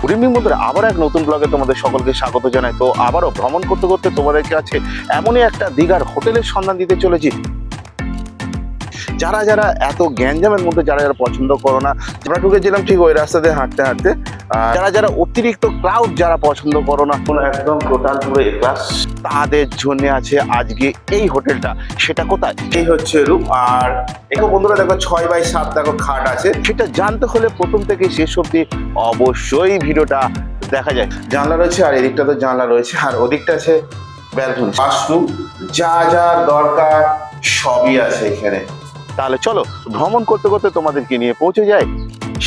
Good evening বন্ধুরা, আবার এক নতুন ব্লগে তোমাদের সকলকে স্বাগত জানাই। তো আবারও ভ্রমণ করতে করতে তোমাদের কাছে এমনই একটা দীঘার হোটেলের সন্ধান দিতে চলেছি। যারা যারা এত গ্যাঞ্জামের মধ্যে যারা যারা পছন্দ করো না, আমরা ঢুকেছিলাম ঠিক ওই রাস্তা দিয়ে হাঁটতে হাঁটতে। যারা যারা অতিরিক্ত ক্রাউড যারা পছন্দ করো না, কোনো একদম টোটাল পুরো এ ক্লাস, তাদের জন্য আছে আজকে এই হোটেলটা। সেটা কোথায়? এই হচ্ছে রুম। আর দেখো বন্ধুরা, দেখো 6x7 দেখো খাট আছে। সেটা জানতে হলে প্রথম থেকে শেষ অব্দি অবশ্যই ভিডিওটা দেখা যায়। জানলা রয়েছে, আর এদিকটা তো জানলা রয়েছে, আর ওদিকটা আছে ব্যালকনি, বাথরুম, যা যা দরকার সবই আছে এখানে। তাহলে চলো ভ্রমণ করতে করতে তোমাদেরকে নিয়ে পৌঁছে যায়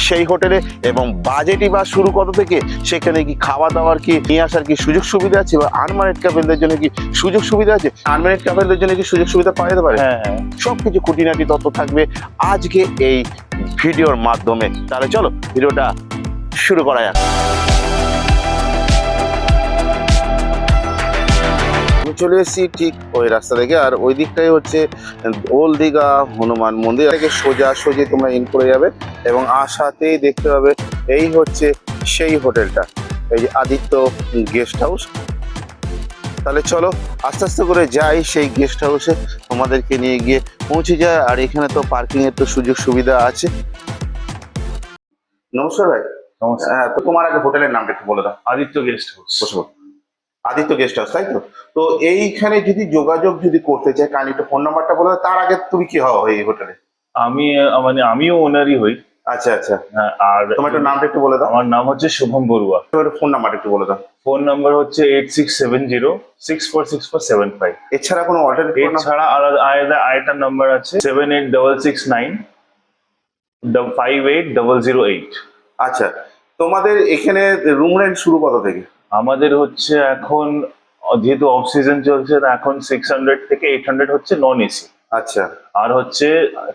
সেই হোটেলে। এবং বাজেটই বা শুরু কত থেকে, সেখানে কি খাওয়া দাওয়ার কি নিয়ে আসার কি সুযোগ সুবিধা আছে, বা আনম্যারিড কাপলদের জন্য কি সুযোগ সুবিধা আছে, আনম্যারিড কাপলদের জন্য কি সুযোগ সুবিধা পাওয়া যেতে পারে। হ্যাঁ হ্যাঁ, সবকিছু খুঁটিনাটি তথ্য থাকবে আজকে এই ভিডিওর মাধ্যমে। তাহলে চলো ভিডিওটা শুরু করা যাক। চলে এসেছি ঠিক ওই রাস্তা থেকে, আর ওই দিকটাই হচ্ছে ওল্ড দীঘা হনুমান মন্দির থেকে সোজা সোজা তোমরা ইন করে যাবে, এবং আসাতেই দেখতে পাবে এই হচ্ছে সেই হোটেলটা, এই যে আদিত্য গেস্ট হাউস। তাহলে চলো আস্তে আস্তে করে যাই সেই গেস্ট হাউসে, তোমাদেরকে নিয়ে গিয়ে পৌঁছে যায়। আর এখানে তো পার্কিং এর তো সুযোগ সুবিধা আছে। নমস্কার ভাই। নমস্কার। হ্যাঁ, তো তোমার আগে হোটেলের নামটা একটু বলে দাও। Aditya guest house. বসবো। আদিত্য গেস্ট হাউস, তাই তো? তো এইখানে যদি যোগাযোগ যদি করতে চাই, কাইন্ডলি একটু ফোন নাম্বারটা বলে দাও। তার আগে তুমি কি হও এই হোটেলে? আমি আমিও ওনারই হই। আচ্ছা আচ্ছা, হ্যাঁ, আর তোমার একটু নামটা একটু বলে দাও। আমার নাম হচ্ছে শুভম বড়ুয়া। তোমার ফোন নাম্বারটা একটু বলে দাও। ফোন নাম্বার হচ্ছে 8670646475। এছাড়া কোনো অল্টারনেটিভ? এছাড়া আলাদা আরেকটা নাম্বার আছে 7866958008। আচ্ছা, তোমাদের এখানে রুম রেন্ট শুরু কত থেকে? আমাদের হচ্ছে এখন, যেহেতু অফ সিজন চলছে, তা এখন 600 থেকে 800 হচ্ছে নন এসি। আচ্ছা আর হচ্ছে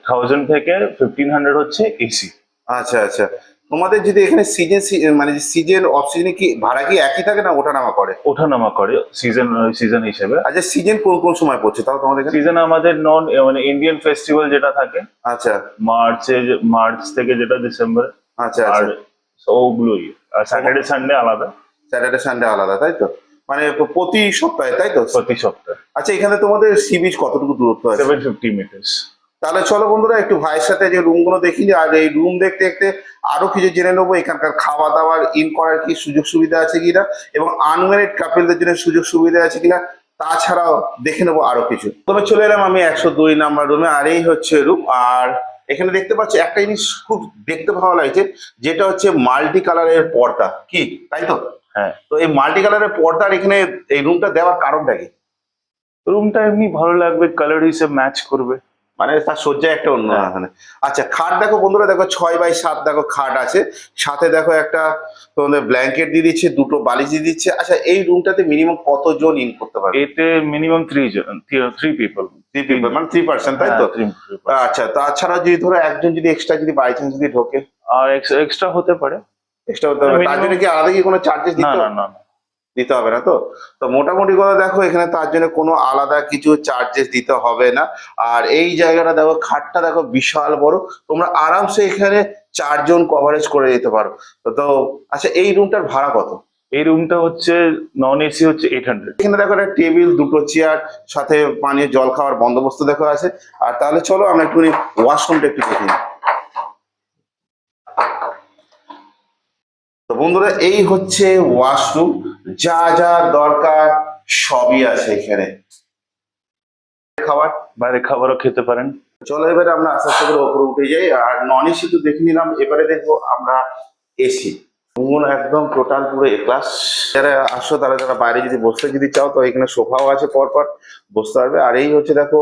1000 থেকে 1500 হচ্ছে এসি। আচ্ছা আচ্ছা, তোমাদের যদি এখানে সিজন মানে সিজন অফ সিজনে কি ভাড়া কি একই থাকে না ওঠানামা করে? ওঠানামা করে সিজন হিসেবে। আচ্ছা, সিজন কোন কোন সময় পড়ছে তাও তোমাদের এখানে? সিজন আমাদের ইন্ডিয়ান ফেস্টিভ্যাল যেটা থাকে আচ্ছা মার্চ থেকে যেটা ডিসেম্বর। আচ্ছা আর আচ্ছা, ওগুলোই। আর স্যাটারডে সানডে আলাদা। স্যাটারডে সানডে আলাদা, তাই তো? মানে প্রতি সপ্তাহে, তাই তো? প্রতি সপ্তাহে। আচ্ছা, এখানে তোমাদের সি বিচ কতটুকু দূরত্ব আছে? 750 মিটার্স। তাহলে চলো বন্ধুরা একটু ভাইয়ের সাথে যে রুমগুলো দেখি, আর এই রুম দেখতে দেখতে আরো কিছু জেনে নেবো। এখানকার খাওয়া দাওয়ার ইন করার কি সুযোগ সুবিধা আছে কিনা, এবং আনম্যারিড কাপলদের জন্য সুযোগ সুবিধা আছে কিনা, তাছাড়াও দেখে নেবো আরো কিছু। তবে চলে এলাম আমি 102 নাম্বার রুমে, আর এই হচ্ছে রুম। আর এখানে দেখতে পাচ্ছি একটা জিনিস খুব দেখতে ভালো লাগছে, যেটা হচ্ছে মাল্টি কালারের পর্দা, কি তাই তো? হ্যাঁ, তো এই মাল্টি কালারের পর্দার এখানে এই রুমটা দেওয়ার কারণটা কি? রুমটা এমনি ভালো লাগবে, কালার হিসেবে ম্যাচ করবে। মানে তার সজ্জা একটা অন্য হ্যাঁ। এখানে। আচ্ছা, খাট দেখো বন্ধুরা, দেখো 6x7 দেখো খাট আছে, সাথে দেখো একটা তোমাদের ব্ল্যাঙ্কেট দিয়ে দিচ্ছে, দুটো বালিশ দিয়ে দিচ্ছে। আচ্ছা, এই রুমটাতে মিনিমাম কতজন ইন করতে পারবে? এতে মিনিমাম 3 পিপল। 3 পিপল, মানে 3%, তাই তো? আচ্ছা, তাছাড়া যদি ধরো একজন যদি এক্সট্রা যদি বাই চান্স যদি ঢোকে, আর এক্সট্রা হতে পারে। এক্সট্রা হতে হবে? তার জন্য কি আলাদা কি কোনো চার্জেস না দিতে না হবে? না না। দিতে হবে না তো? তো মোটামুটি কথা দেখো, এখানে তার জন্য কোনো আলাদা কিছু চার্জেস দিতে হবে না। আর এই জায়গাটা দেখো, খাটটা দেখো বিশাল বড়, তোমরা আরামসে এখানে 4 জন কভারেজ করে দিতে পারো। তো আচ্ছা, এই রুমটার ভাড়া কত? এই রুমটা হচ্ছে নন এসি হচ্ছে 800। এখানে দেখো একটা টেবিল, দুটো চেয়ার, সাথে পানীয় জল খাওয়ার বন্দোবস্ত দেখো আছে। আর তাহলে চলো আমরা একটু ওয়াশরুমটা একটু দেখি। তো বন্ধুরা, এই হচ্ছে ওয়াশরুম, যা যা দরকার সবই আছে এখানে। খাবার, বাইরে খাবারও খেতে পারেন। চলো এবারে আমরা আস্তে আস্তে করে উপরে উঠে যাই। আর নন এসি তো দেখে নিলাম, এবারে দেখবো আমরা এসি। রুম একদম টোটাল পুরো এ ক্লাস। যারা আসো তারা যারা বাইরে যদি বসতে যদি চাও, তো এখানে সোফাও আছে, পর পর বসতে পারবে। আর এই হচ্ছে দেখো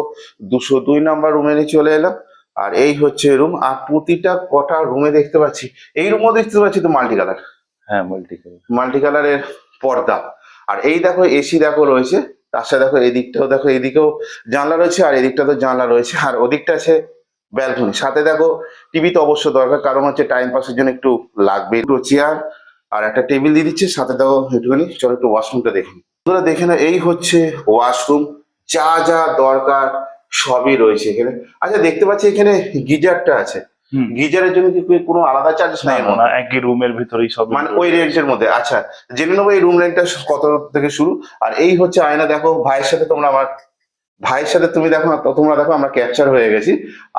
202 নাম্বার রুমে নিয়ে চলে এলাম। আর এই হচ্ছে রুম, আর প্রতিটা কটা রুমে দেখতে পাচ্ছি, এই রুমও দেখতে পাচ্ছি তো মাল্টি কালার, হ্যাঁ, মাল্টি মাল্টি কালারের পর্দা। আর এই দেখো এসি দেখো রয়েছে, তার সাথে দেখো এদিকটাও দেখো, এদিকেও জানলা রয়েছে, আর এদিকটা তো জানলা রয়েছে, আর ওদিকটা আছে ব্যালকনি। সাথে দেখো টিভি তো অবশ্য দরকার, কারণ হচ্ছে টাইম পাসের জন্য একটু লাগবে। একটু চেয়ার আর একটা টেবিল দিয়ে দিচ্ছে, সাথে দেখো একটুখানি। চলো একটু ওয়াশরুমটা দেখি। তোরা দেখে না, এই হচ্ছে ওয়াশরুম, যা যা দরকার সবই রয়েছে এখানে। আচ্ছা, দেখতে পাচ্ছি এখানে গিজারটা আছে, হুম। গিজারের জন্য কি কোনো আলাদা চার্জেস না নাই এর না, মধ্যে? না, একই রুমের ভিতরেই সব মানে ওই রেঞ্জের মধ্যে? আচ্ছা, জেনে নেবো এই রুম রেন্টটা কত থেকে শুরু। আর এই হচ্ছে আয়না, দেখো ভাইয়ের সাথে তোমরা আমার ভাইয়ের সাথে তুমি দেখো না, তোমরা দেখো আমরা ক্যাপচার হয়ে গেছি।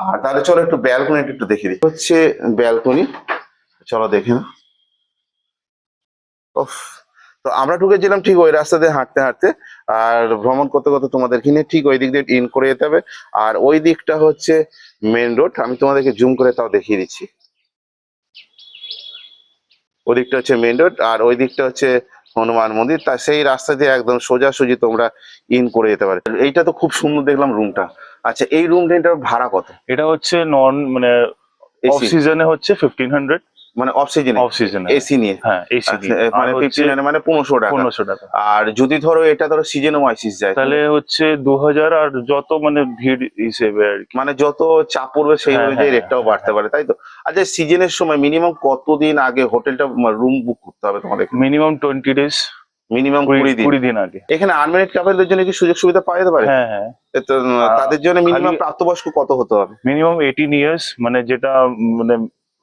আর তাহলে চলো একটু ব্যালকনি একটু দেখে দিই। হচ্ছে ব্যালকনি, চলো দেখে নাও। উফ, তো আমরা ঢুকেছিলাম ঠিক ওই রাস্তা দিয়ে হাঁটতে হাঁটতে, আর ভ্রমণ করতে করতে তোমাদেরকে নিয়ে ঠিক ওই দিক দিয়ে ইন করে যেতে হবে। আর ওই দিকটা হচ্ছে মেন রোড, আমি তোমাদেরকে জুম করে তাও দেখিয়ে দিচ্ছি। ওই দিকটা হচ্ছে মেন রোড, আর ওই দিকটা হচ্ছে হনুমান মন্দির। তা সেই রাস্তা দিয়ে একদম সোজাসুজি তোমরা ইন করে যেতে পারে। এইটা তো খুব সুন্দর দেখলাম রুমটা। আচ্ছা, এই রুম রেন্টের ভাড়া কত? এটা হচ্ছে নন মানে অফ এসি, সিজনে হচ্ছে 1500। মানে অফ সিজনে? অফ সিজনে এসি নিয়ে? হ্যাঁ, এসি আচ্ছা, দিয়ে। আর মানে হচ্ছে 1500 মানে 1500 টাকা। 1500 টাকা। আর যদি ধরো এটা ধরো সিজন ওয়াইসিস যায় তাহলে হচ্ছে 2000, আর যত মানে ভিড় হিসেবে আর কি। মানে যত চাপ পড়বে সেই হ্যাঁ, অনুযায়ী হ্যাঁ, রেটটাও হ্যাঁ, বাড়তে পারে, তাই তো? আচ্ছা, সিজনের সময় মিনিমাম কতদিন আগে হোটেলটা রুম বুক করতে হবে তোমাদের? মিনিমাম 20 ডেজ, মিনিমাম 20 দিন। 20 দিন আগে। এখানে আনম্যারিড কাপলদের জন্য কি সুযোগ সুবিধা পাওয়া যেতে পারে? হ্যাঁ, হ্যাঁ। তো তাদের জন্য মিনিমাম খালি- প্রাপ্তবয়স্ক কত হতে হবে? মিনিমাম 18 ইয়ার্স, মানে মানে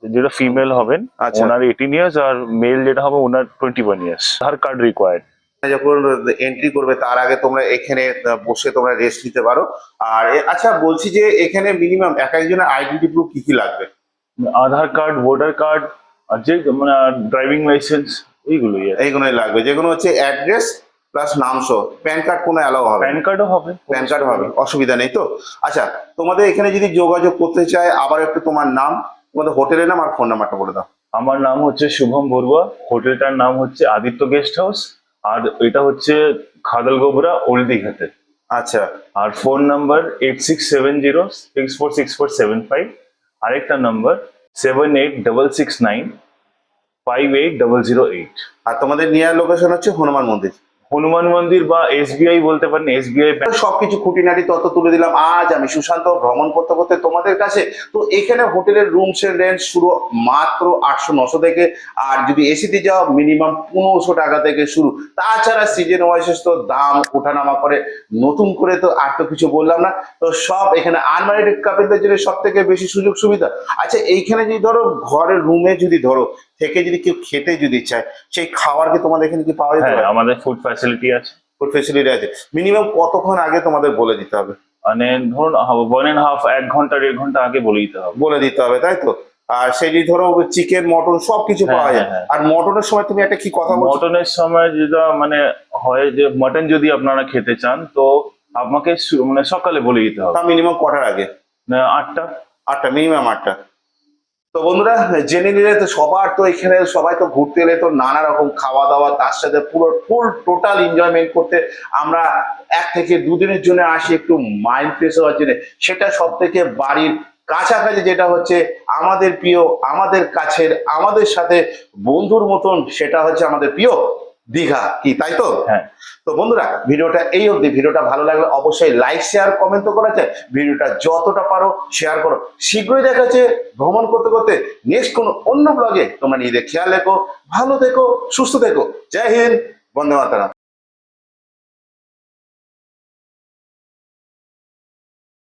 যেটা ফিমেল হবেন আচ্ছা, ওনার 18 ইয়ার্স, আর মেল যেটা হবে ওনার 21 ইয়ার্স। আধার কার্ড রিকোয়ার্ড। যখন এন্ট্রি করবে তার আগে তোমরা এখানে বসে তোমরা রেস্ট নিতে পারো। আর আচ্ছা, বলছি যে এখানে মিনিমাম এক একজনের আইডেন্টি প্রুফ কি কি লাগবে? আধার কার্ড, ভোটার কার্ড, আর যে মানে ড্রাইভিং লাইসেন্স, এইগুলোই আর কি। এইগুলোই লাগবে, যেগুলো হচ্ছে অ্যাড্রেস প্লাস নাম সহ। প্যান কার্ড কোনো অ্যালাউ হবে? প্যান কার্ডও হবে। প্যান কার্ড হবে, অসুবিধা নেই তো? আচ্ছা, তোমাদের এখানে যদি যোগাযোগ করতে চায়, আবার একটু তোমার নাম, তোমাদের হোটেলের নাম আর ফোন নাম্বারটা বলে দাও। আমার নাম হচ্ছে শুভম বড়ুয়া, হোটেলটার নাম হচ্ছে আদিত্য গেস্ট হাউস, আর এটা হচ্ছে খাদালগোবরা ওল্ড দীঘাতে। আচ্ছা, আর ফোন নাম্বার 8670646475। আরেকটা নাম্বার 7866958008। আর তোমাদের নিয়ার লোকেশন হচ্ছে হনুমান মন্দির। হনুমান মন্দির বা এসবিআই বলতে পারেন, এসবিআই। সবকিছু খুঁটিনাটি তত তুলে দিলাম আজ আমি সুশান্ত ভ্রমণ করতে করতে তোমাদের কাছে। তো এখানে হোটেলের রুমস এর রেন্ট শুরু মাত্র 800-900 থেকে, আর যদি এসিতে যাও মিনিমাম 1500 টাকা থেকে শুরু। তাছাড়া সিজন ওয়াইজ তো দাম ওঠানামা করে, নতুন করে তো আর তো কিছু বললাম না। তো সব এখানে আনম্যারিড কাপলদের জন্য সব থেকে বেশি সুযোগ সুবিধা। আচ্ছা, এইখানে যদি ধরো ঘরের রুমে যদি ধরো থেকে যদি কেউ খেতে যদি চায়, সেই খাবার কি তোমাদের এখানে কি পাওয়া যেতে হ্যাঁ, পারে? আমাদের ফুড ফ্যাসিলিটি আছে। ফুড ফেসিলিটি আছে। মিনিমাম কতক্ষণ আগে তোমাদের বলে দিতে হবে? মানে ধরুন 1.5, 1 ঘন্টা 1.5 ঘন্টা আগে বলে দিতে হবে। বলে দিতে হবে, তাই তো? আর সেই যে ধরো চিকেন মটন সবকিছু হ্যাঁ, পাওয়া যায়। হ্যাঁ, হ্যাঁ। আর মটনের সময় তুমি একটা কি কথা বলছো? মটনের সময় যেটা মানে হয় যে মটন যদি আপনারা খেতে চান তো আমাকে মানে সকালে বলে দিতে হবে। তা মিনিমাম কটার আগে? 8টা। 8টা, মিনিমাম 8টা। তো বন্ধুরা, জেনে নিলে তো সবার তো এখানে সবাই তো ঘুরতে এলে তো নানা রকম খাওয়া দাওয়া, তার সাথে পুরো ফুল টোটাল এনজয়মেন্ট করতে। আমরা 1 থেকে 2 দিনের জন্য আসি একটু মাইন্ড ফ্রেশ হওয়ার জন্য। সেটা সব থেকে বাড়ির কাছাকাছি যেটা হচ্ছে আমাদের প্রিয়, আমাদের কাছের, আমাদের সাথে বন্ধুর মতন, সেটা হচ্ছে আমাদের প্রিয় দীঘা, কি তাই তো? হ্যাঁ। তো বন্ধুরা, ভিডিওটা এই অবধি। ভিডিওটা ভালো লাগলে অবশ্যই লাইক শেয়ার কমেন্ট তো করা যায়। ভিডিওটা যতটা পারো শেয়ার করো। শীঘ্রই দেখা যাচ্ছে ভ্রমণ করতে করতে নেক্সট কোনো অন্য ব্লগে। তোমরা নিজেদের খেয়াল রেখো, ভালো থেকো, সুস্থ থেকো। জয় হিন্দ, বন্দে মাতরম।